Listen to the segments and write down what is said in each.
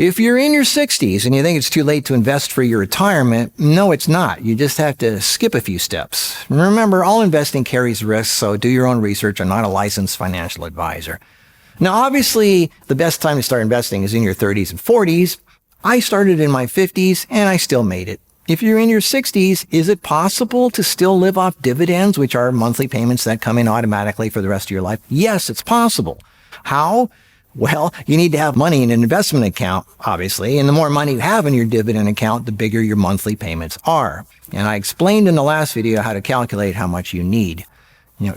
If you're in your 60s and you think it's too late to invest for your retirement, no, it's not. You just have to skip a few steps. Remember, all investing carries risks, so do your own research. I'm not a licensed financial advisor. Now, obviously, the best time to start investing is in your 30s and 40s. I started in my 50s, and I still made it. If you're in your 60s, is it possible to still live off dividends, which are monthly payments that come in automatically for the rest of your life? Yes, it's possible. How? Well, you need to have money in an investment account, obviously, and the more money you have in your dividend account, the bigger your monthly payments are. And I explained in the last video how to calculate how much you need.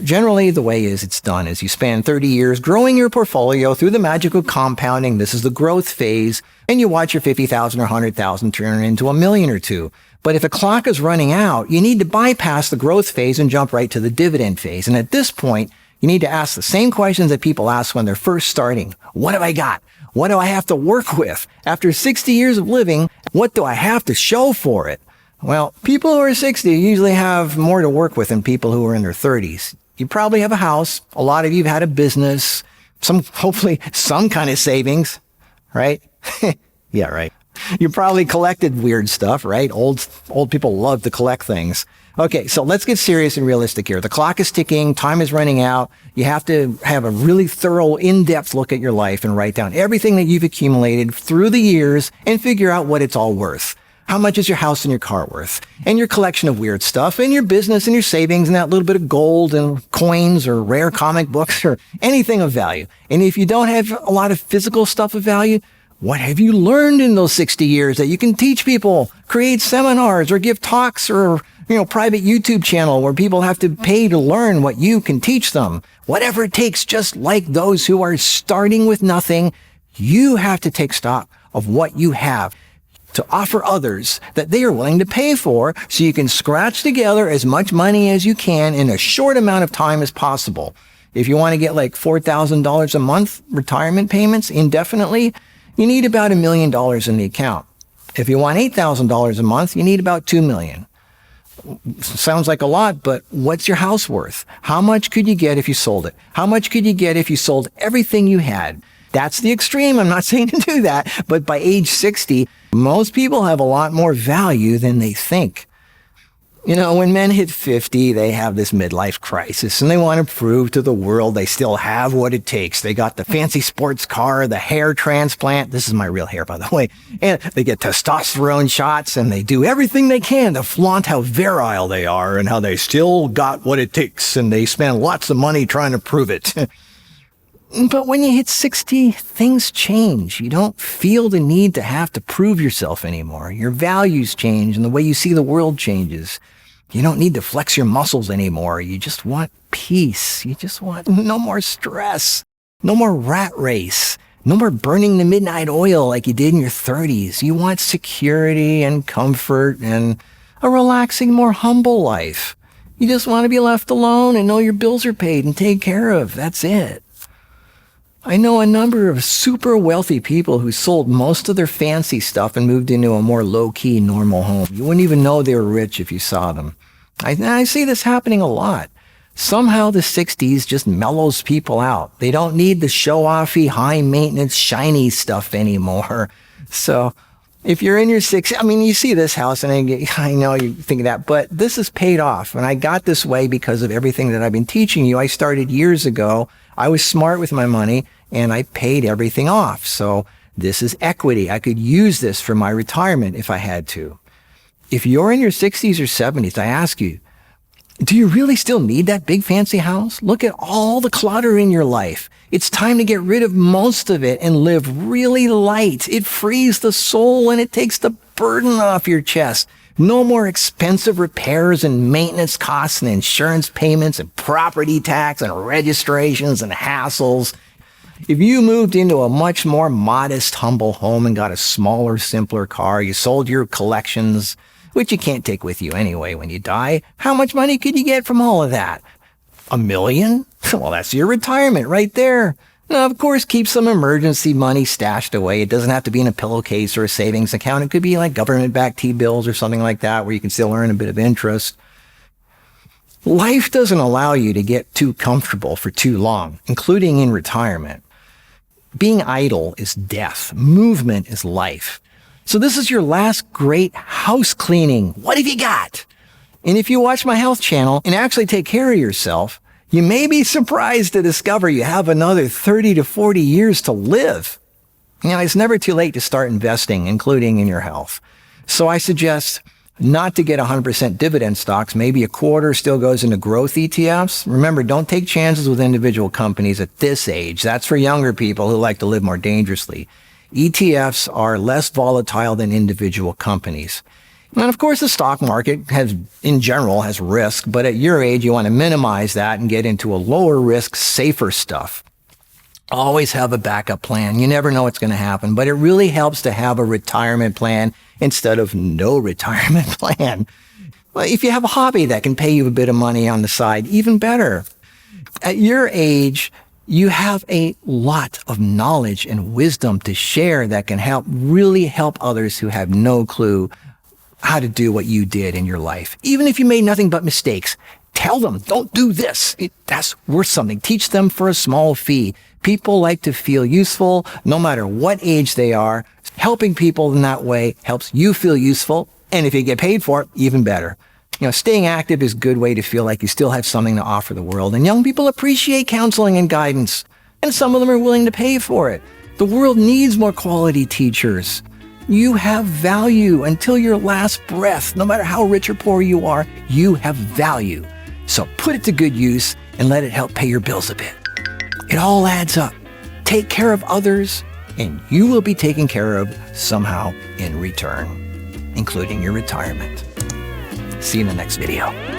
Generally, the way it's done is you spend 30 years growing your portfolio through the magical compounding. This is the growth phase, and you watch your 50,000 or 100,000 turn into a million or two. But if a clock is running out, you need to bypass the growth phase and jump right to the dividend phase. And at this point, you need to ask the same questions that people ask when they're first starting. What have I got? What do I have to work with? After 60 years of living, what do I have to show for it? Well, people who are 60 usually have more to work with than people who are in their 30s. You probably have a house. A lot of you have had a business, hopefully some kind of savings, right? Yeah, right. You probably collected weird stuff, right? Old people love to collect things. Okay, so let's get serious and realistic here. The clock is ticking. Time is running out. You have to have a really thorough, in-depth look at your life and write down everything that you've accumulated through the years and figure out what it's all worth. How much is your house and your car worth? And your collection of weird stuff and your business and your savings and that little bit of gold and coins or rare comic books or anything of value. And if you don't have a lot of physical stuff of value, what have you learned in those 60 years that you can teach people, create seminars or give talks or, private YouTube channel where people have to pay to learn what you can teach them? Whatever it takes, just like those who are starting with nothing, you have to take stock of what you have to offer others that they are willing to pay for so you can scratch together as much money as you can in a short amount of time as possible. If you want to get like $4,000 a month retirement payments indefinitely, you need about $1 million in the account. If you want $8,000 a month, you need about $2 million. Sounds like a lot, but what's your house worth? How much could you get if you sold it? How much could you get if you sold everything you had? That's the extreme. I'm not saying to do that, but by age 60, most people have a lot more value than they think. When men hit 50, they have this midlife crisis and they want to prove to the world they still have what it takes. They got the fancy sports car, the hair transplant. This is my real hair, by the way. And they get testosterone shots and they do everything they can to flaunt how virile they are and how they still got what it takes. And they spend lots of money trying to prove it. But when you hit 60, things change. You don't feel the need to have to prove yourself anymore. Your values change and the way you see the world changes. You don't need to flex your muscles anymore. You just want peace. You just want no more stress, no more rat race, no more burning the midnight oil like you did in your 30s. You want security and comfort and a relaxing, more humble life. You just want to be left alone and know your bills are paid and taken care of. That's it. I know a number of super wealthy people who sold most of their fancy stuff and moved into a more low-key, normal home. You wouldn't even know they were rich if you saw them. I see this happening a lot. Somehow the 60s just mellows people out. They don't need the show-offy, high-maintenance, shiny stuff anymore. So if you're in your 60s, you see this house, and I know you think of that, but this is paid off. And I got this way because of everything that I've been teaching you. I started years ago. I was smart with my money, and I paid everything off. So this is equity. I could use this for my retirement if I had to. If you're in your 60s or 70s, I ask you, do you really still need that big fancy house? Look at all the clutter in your life. It's time to get rid of most of it and live really light. It frees the soul and it takes the burden off your chest. No more expensive repairs and maintenance costs and insurance payments and property tax and registrations and hassles. If you moved into a much more modest, humble home and got a smaller, simpler car, you sold your collections, which you can't take with you anyway when you die, how much money could you get from all of that? $1 million? Well, that's your retirement right there. Now, of course, keep some emergency money stashed away. It doesn't have to be in a pillowcase or a savings account. It could be like government-backed T-bills or something like that where you can still earn a bit of interest. Life doesn't allow you to get too comfortable for too long, including in retirement. Being idle is death. Movement is life. So this is your last great house cleaning. What have you got? And if you watch my health channel and actually take care of yourself, you may be surprised to discover you have another 30 to 40 years to live. It's never too late to start investing, including in your health. So I suggest not to get 100% dividend stocks. Maybe a quarter still goes into growth ETFs. Remember, don't take chances with individual companies at this age. That's for younger people who like to live more dangerously. ETFs are less volatile than individual companies. And of course, the stock market in general has risk, but at your age, you want to minimize that and get into a lower risk, safer stuff. Always have a backup plan. You never know what's going to happen, but it really helps to have a retirement plan instead of no retirement plan. Well, if you have a hobby that can pay you a bit of money on the side, even better. At your age, you have a lot of knowledge and wisdom to share that can really help others who have no clue how to do what you did in your life. Even if you made nothing but mistakes, tell them, don't do this. That's worth something. Teach them for a small fee. People like to feel useful no matter what age they are. Helping people in that way helps you feel useful. And if you get paid for it, even better. Staying active is a good way to feel like you still have something to offer the world. And young people appreciate counseling and guidance. And some of them are willing to pay for it. The world needs more quality teachers. You have value until your last breath. No matter how rich or poor you are, you have value. So put it to good use and let it help pay your bills a bit. It all adds up. Take care of others, and you will be taken care of somehow in return, including your retirement. See you in the next video.